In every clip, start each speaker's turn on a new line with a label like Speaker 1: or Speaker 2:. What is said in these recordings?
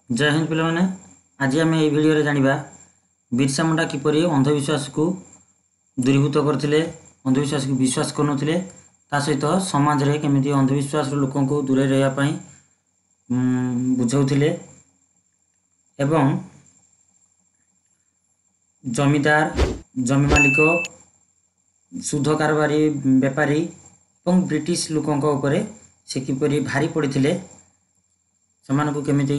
Speaker 1: जय हिंद पे आज आम ये भिडियो जाना बिरसा मुंडा किपरि अंधविश्वास को दूरीभूत करते अंधविश्वास को विश्वास करुले सहित समाज रे केमिति अंधविश्वास लोक को दूरे रही बुझाऊले एवं जमीदार जमी मालिक सुध कारबारी बेपारी और ब्रिटिश लोकों उपरे से किपरि भारी पड़ते से केमिति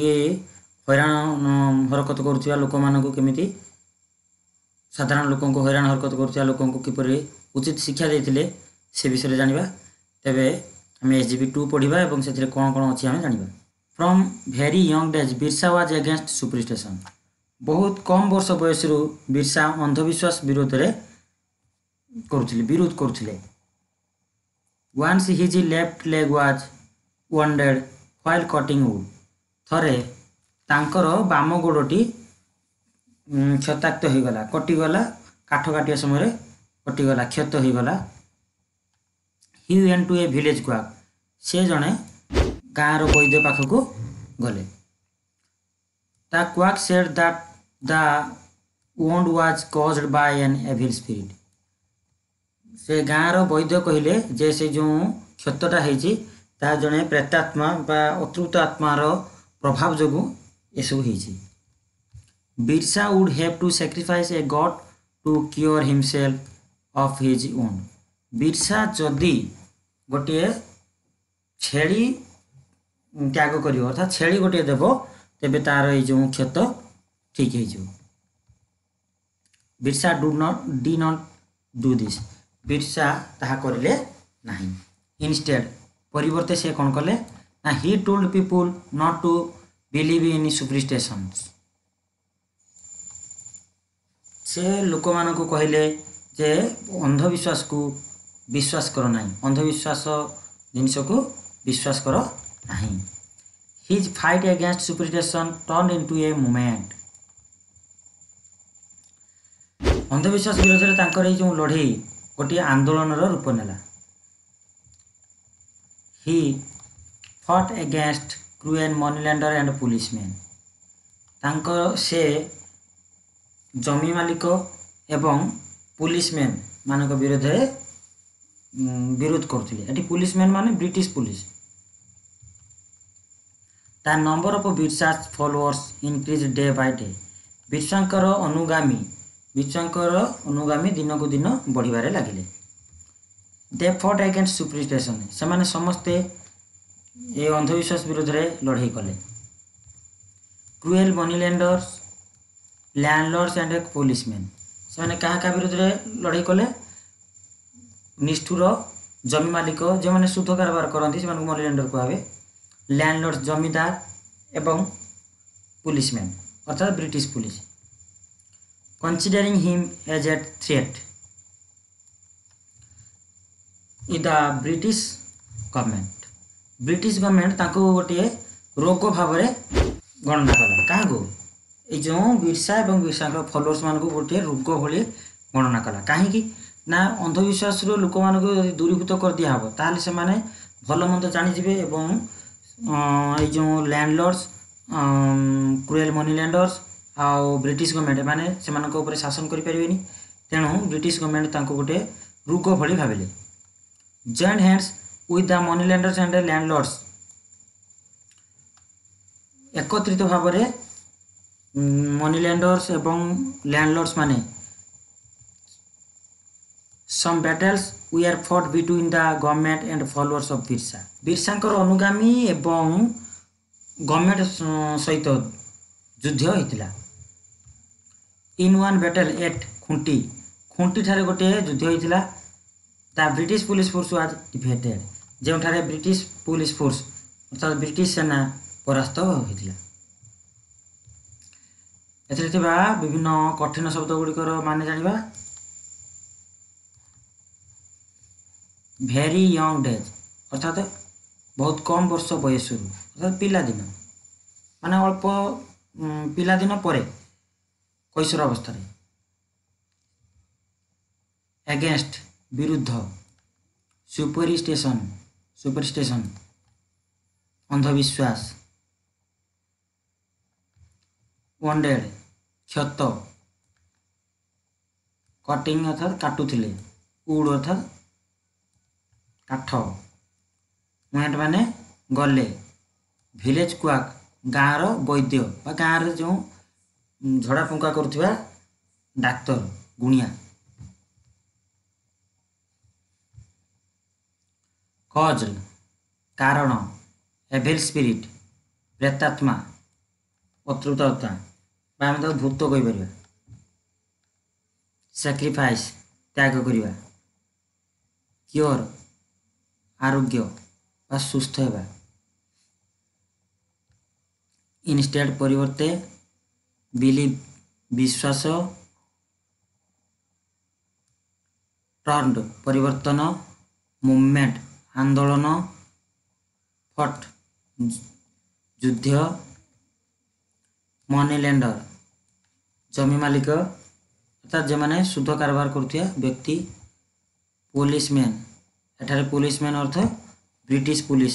Speaker 1: हैरान हरकत करुवा लोक मानक केमिति साधारण लोक हैरान हरकत करुवा लोक किपरि उचित शिक्षा देते से विषय जाना तेरे आम SGP2 पढ़ा और से कौन कौन अच्छी आम जाना। From very young days Birsa was against superstition. बहुत कम वर्ष बयस बिरसा अंधविश्वास विरोध करुले। Once his left leg was wounded while cutting wood. थरे तांकर बाम गोड़टी क्षताक्त होगला कटिगला काठ काटिया समय कटिगला क्षत होगला। He went to a village quack. से जड़े गाँव वैद्य पाखक गले। The quack said that the wound was caused by an evil spirit. से गाँव वैद्य कहले जे से जो क्षतटा होती जड़े प्रेतात्मा बा अतृप्त आत्मार प्रभाव जोगु एसबू होती। Birsa would have to sacrifice a god to cure himself of his wound. Birsa जदि गोटे छेड़ी त्याग कर अर्थात छेड़ी गोटे देव तेबे तार ये जो क्षत ठीक हो। Birsa did not do this. Birsa ताहा करले नहीं। इनस्टेड परिवर्ते से कौन कले ना ही told people not to believe in superstitions. से लोक मान को कहले जे अंधविश्वास को विश्वास कर नहीं, अंधविश्वास जिनस को विश्वास कर नहीं। His fight against superstition turn into a movement. अंधविश्वास विरोध में तांकर ये जो लड़ाई गोटे आंदोलन रूप नेला। He fought against cruel moneylender and policeman. तांकर से जमी मालिक एवं पुलिसमैन मानक विरोध करते। पुलिसमैन माने British police. The number of Birsa's followers increase day by day. बिरसांकर अनुगामी दिन को दिन बढ़िबारे लागिले। They fought against superstition. से माने समस्ते ये अंधविश्वास विरोध में लड़ाई कले। Cruel moneylenders landlords and policeman. से माने क्या क्या विरोध में लड़ाई कले? निष्ठुर जमी मालिक जो मैंने शुद्ध कारबार करती से मनीलैंडर कहे। लैंडलॉर्ड्स जमीदार एवं पुलिसमैन अर्थात British police. Considering him as a threat in the British government. British government ताको गोटे रोग भाव में गणना कला। क्या ये जो बिरसा और बिरसा फॉलोअर्स मान को गोटे रोग भाई गणना कला। कहीं ना अंधविश्वास लोक मान दूरीभूत कर दिहब ताल से माने भल मंद जानीजे और ये जो लैंडलॉर्ड्स क्रूएल मनीलैंडर्स आउ ब्रिटिश गवर्नमेंट माने से शासन करें। तेणु ब्रिटिश गवर्नमेंट तांको गोटे रोग भली भाविले। Joint hands with the moneylenders and landlords. एकत्रित भाव में मनीलैंडर्स एवं लैंडलॉर्ड्स माने some battles we are fought between the government and followers of Birsa. बिरसांकर अनुगामी एवं गवर्नमेंट सहित युद्ध होता। In one battle at Khunti. Khunti ठारे गोटे युद्ध होता। The British police force was defeated. जो ठारे ब्रिटिश पुलिस फोर्स अर्थात ब्रिटिश सेना परास्त होता। विभिन्न कठिन शब्द गुड़िकर मान जाना। वेरी यंग डेज अर्थात बहुत कम वर्ष बयस अर्थात पिलादिन माने अल्प पिलादिन परे कैशोर अवस्था। एगेंस्ट विरुद्ध। सुपरस्टिशन अंधविश्वास। wounded क्षत, कटिंग अर्थात काटुथिले, वुड अर्थात काठ, वेंट माने गले, विलेज क्वाक गाँर वैद्य बा गाँव जो झड़ा फुंका करुवा डाक्तर गुणिया। कज कारण, एभिल स्पिरिट प्रेतात्मा अतृप्तता बा आम भूत कहीपर। सैक्रिफाइस त्याग करवा, क्योर आरोग्य बा सुस्थ होगा, इनस्टेड परिवर्ते, बिलीव विश्वास, टर्न्ड परिवर्तन, मूवमेंट आंदोलन, फट युद्ध, मनी लेंडर जमी मालिक अर्थात जो मैंने सुध कारबार करुवा व्यक्ति, पुलिसमैन एठारे पुलिसमैन अर्थ ब्रिटिश पुलिस,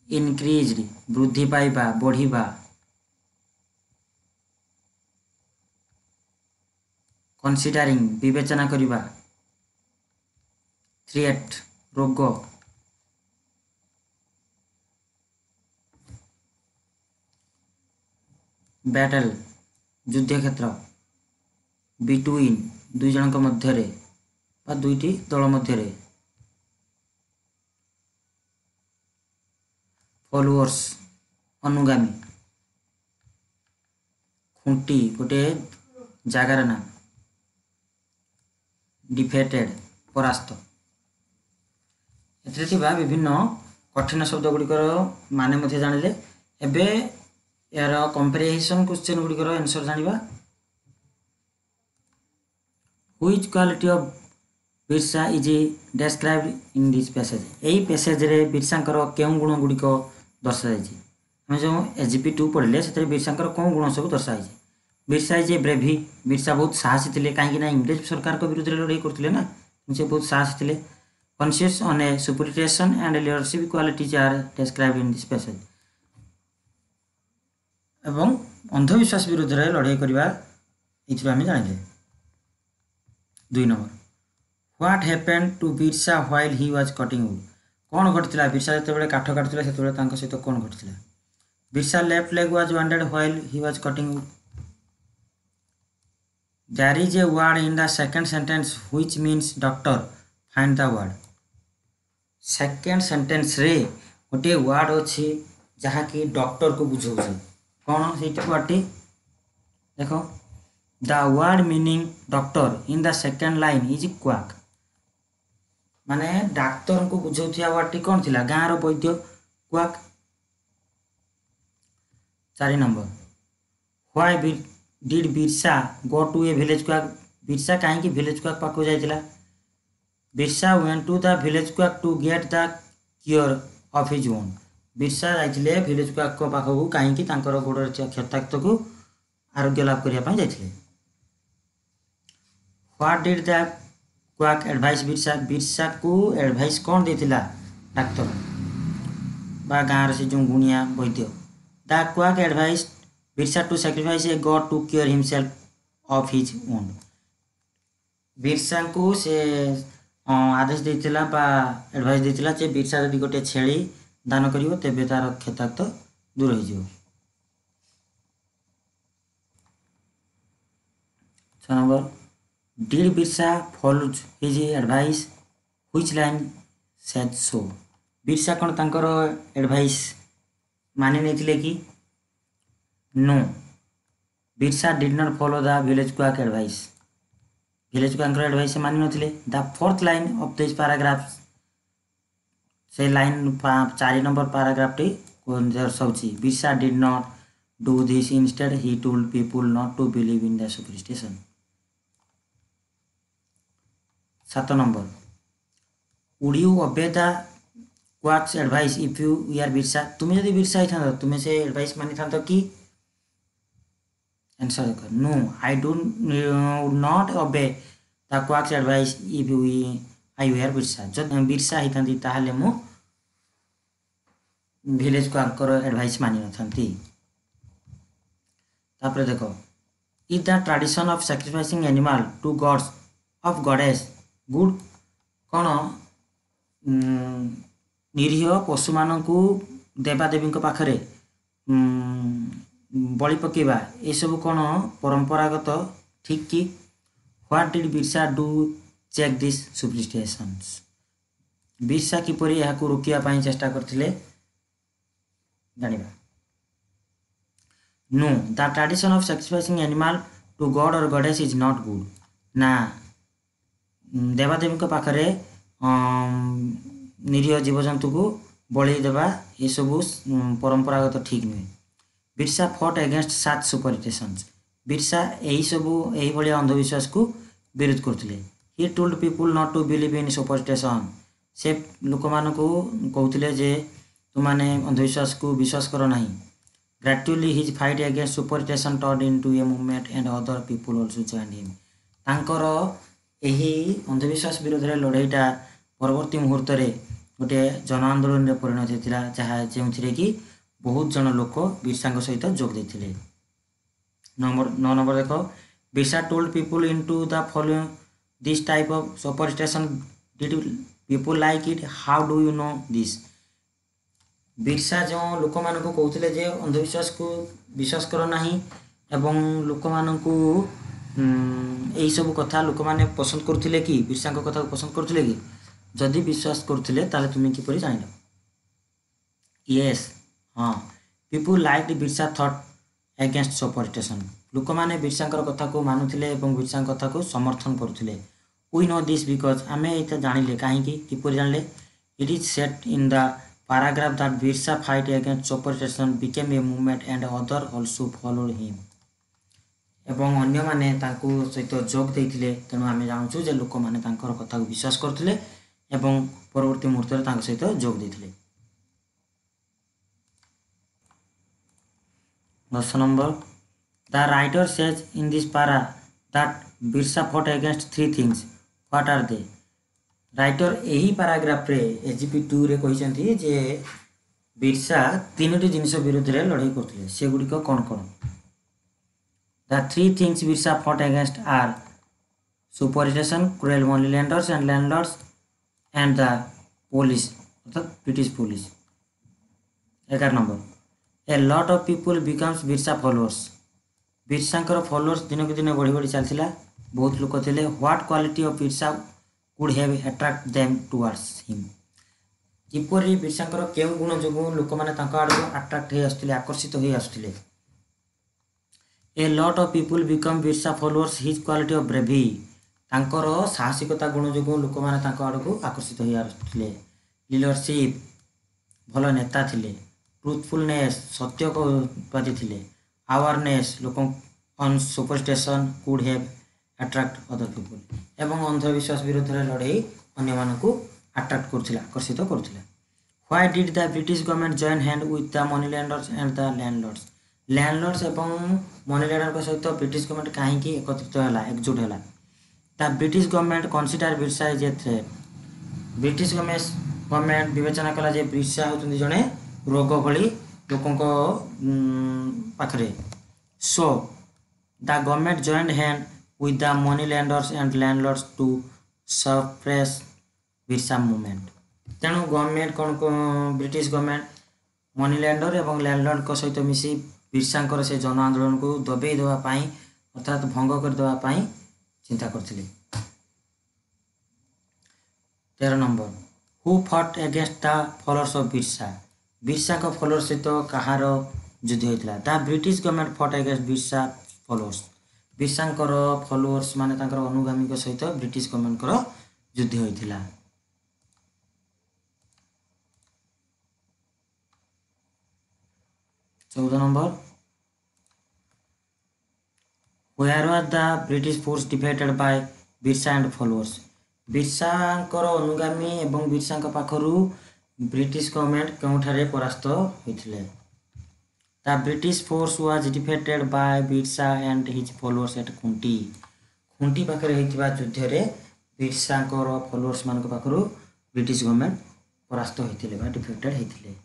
Speaker 1: इनक्रीज्ड वृद्धि पाइबा बढ़िबा, कंसीडरिंग विवेचना करिबा, थ्रेट रोग, बैटल युद्ध क्षेत्र, बिटवीन दुई जनक मध्यरे बा दुईटी दल मध्यरे, फॉलोअर्स अनुगामी, खुंटी गोटे जगार नाम, डिफेटेड परास्त। एथिरे विभिन्न कठिन शब्द गुड़िकर माने जानिले एबे यार कंपेरिजन क्वेश्चन गुड़िकर आंसर जानिबा। Which quality of Birsa is described in this passage, यही पैसेज रे बिरसांकर केउं गुण गुड़िक दर्शा जाइछि। हम जो एजीपी 2 पढ़ले से बिरसांकर कौन गुण सब दर्शाई। बिरसा इज ए ब्रेवी, बिरसा बहुत साहसी थे कहीं इंग्रेज सरकार को विरुद्ध लड़ाई करते ना, से बहुत साहसी थे। Conscious on a superstition and leadership qualities are described in this passage, एवं अंधविश्वास विरुद्ध लड़ाई करवा ये आम जानिले। 2 number, what happened to Birsa while he was cutting wood, कौन घटी बिरसा जो काठ काटुला से सहित कौन घटी। Birsa left leg was वांडेड while he was cutting would. There is a word in the second sentence which means doctor, find the word। Second sentence रे गोटे वर्ड अच्छी जहाँ कि डॉक्टर को बुझाऊे, कौन से वर्डटी देख, the word meaning doctor in the second line is quack, माने डाक्तर को बुझाऊा वर्डटी कौन थी, गाँव वैद्य quack. 4 number, why did Birsa go to a village quack, Birsa कहीं विलेज क्वाक पाक जाइला। Birsa went to the village quack to get the cure of his wound, Birsa जाइए विलेज क्वाक पाखक कहीं गोड़ क्षताक्त को आरोग्य लाभ करने जाइए। What did the quack advice Birsa, Birsa को एडवाइस कौन देथिला डाक्तर बा गाँव से जो गुणिया वैद्य। The quack advice Birsa to sacrifice a god to cure himself of his wound, Birsa को से आदेश देथिला बा एडवाइस देथिला जे बिरसा यदि गोटे छेली दान करिवो तेबे तार क्षताक्त दूर हो जिवो। 6 number, did Birsa follows his advice, which line says so, Birsa कौन तांकर एडवाइस मानि नैथिले कि no, Birsa did not follow the village quack advice, village quack advice मानि नथिले। The 4th line of this paragraph, से लाइन 4 नंबर पैराग्राफटी दर्शाऊँगी, Birsa did not do this, instead he told people not to believe in the superstition. 7 number, would you obey the quack's advice if you are Birsa, तुम्हें यदि बिरसा होता तुम्हें से advice मानी था कि, आंसर देखो, no I do not obey the quack's advice if you I were Birsa, जब बिरसा होता ताहले मु विलेज क्वाकर एडवाइस मानि न थांती। तापर देख is the tradition of sacrificing animal to gods of goddess गुड कौन निरीह पशु मानकू देवादेवी पाखरे बलि पकेबा ये सब कौन परंपरागत ठीक कि what did Birsa do check this superstitions Birsa किपरि यहाकू रोकिया पाई चेष्टा करथिले जानिबा no the tradition of sacrificing animal to god और गॉडेस इज नॉट गुड ना देवादेवी पाखरे निरीह जीवजंतु को बलि देवा ये सब परंपरागत ठीक नुहे Birsa fought against such superstitions Birsa यही सब यही भाया अंधविश्वास को विरोध करते ही told people not to believe in superstition से लोक मान कहते जे तुमने अंधविश्वास को विश्वास कर ना gradually his fight against superstition turn into a movement and other people also joined him तांकर यही अंधविश्वास विरोध में लड़ाईटा परवर्ती मुहूर्त गोटे जन आंदोलन में परिणत होता जहाँ जो कि बहुत जन लोक बिरसा सहित जोग देते 9 नंबर देख Birsa told people into the following this type of superstition did people like it how do you know this Birsa जो लोक मान कहते जे अंधविश्वास को विश्वास कर ना एवं लोक मान यही सब कथा लोक मैंने पसंद करते कि बिरसा कथा को पसंद करते कि जदि विश्वास करते ताले तुम्हें किपरि जान यस हाँ people like Birsa thought against superstition लोक मैंने बिरसा कथा को मानुले बिरसा कथा को समर्थन करुले वी नो दिस बिकज आम ये जानिले कहीं किपर जानिले it is set in the paragraph that Birsa fight against superstition became a movement and other also followed him एवं अन्य माने तांको सहित जोग देइथिले तेणु आम जानूँ जे लोक मैंने कथा को विश्वास करथिले एवं परवर्ती मुहूर्त में सहित जोग देइथिले 10 number the writer says in this para that Birsa fought against 3 things what are they writer यही पैराग्राफ रे एजीपी 2 रे कहते जे बिरसा 3टी जिनिस विरोध में लड़ाई करते से गुड़िक कौन कौन the 3 things Birsa fought against are superstition cruel money lenders and landlords and the police अर्थात British police 11 number a lot of people becomes Birsa followers Birsa followers दिन को दिन बढ़ी बढ़ी चलता बहुत लोग थे what quality of Birsa could have attract them towards him किपरि बिरसा केउ गुण जो लोक मैंने आड़ अट्रैक्ट हो आसुले आकर्षित हो आसुले a lot of people become Birsa followers his quality of bravery तांकर साहसिकता गुण जो लोक मैंने आड़ को आकर्षित हो आसुले लीडरशिप भल नेता थिले ट्रुथफुलनेस सत्यवादी थिले अवेयरनेस लोक on superstition could have attract other people एवं अंधविश्वास विरोध में लड़ाई अन्य मानकू अट्रैक्ट करथिला आकर्षित करथिला why did the British government join hand with the money lenders and the landlords एवं मनी लैंडर सहित ब्रिटिश गवर्नमेंट कहीं एकत्रित है एकजुट है the British government consider Birsa is a threat British government विवेचना कला जे बिरसा होती जड़े रोग भली लोकों पाखरे so the government joined hand with the money lenders and landlords to suppress Birsa movement तेणु गवर्नमेंट कौन ब्रिटिश गवर्नमेंट मनी लैंडर एवं लैंडलॉर्ड सहित मिसी बिरसा से जन आंदोलन को दबे देवाई अर्थात भंग करदेवाई चिंता करथिले 13 number who fought against the followers of Birsa followers सहित कहार युद्ध होता the British government fought against Birsa followers Birsa followers माने अनुगामी सहित ब्रिटिश गवर्नमेंट युद्ध होता 14 number where was the British force defeated by Birsa and followers Birsa अनुगामी एवं बिरसा पाखरु ब्रिटिश गवर्नमेंट केउठारे परास्त होइथिले the British force was defeated by Birsa and his followers at Khunti पाखरे होइतिबा युद्ध रे बिरसा फॉलोअर्स मान पाखरु ब्रिटिश गवर्नमेंट परास्त होइथिले बा डिफेटेड होइथिले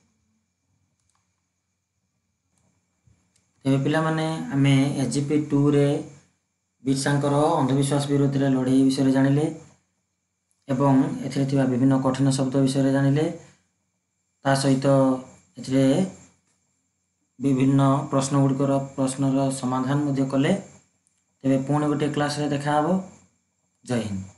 Speaker 1: ତେବେ ପିଲାମାନେ ଆମେ SGP 2 ରେ ବିରସାଙ୍କର ଅନ୍ଧବିଶ୍ୱାସ ବିରୋଧରେ ଲଢ଼େଇ ବିଷୟରେ ଜାଣିଲେ ଏବଂ ଏଥିରେ ଥିବା ବିଭିନ୍ନ କଠିନ ଶବ୍ଦ ବିଷୟରେ ଜାଣିଲେ। ତା ସହିତ ଏଥିରେ ବିଭିନ୍ନ ପ୍ରଶ୍ନର ସମାଧାନ ମଧ୍ୟ କଲେ। ତେବେ ପୁଣି ଗୋଟିଏ କ୍ଲାସ୍ରେ ଦେଖା ହେବ। ଜୟ ହିନ୍ଦ।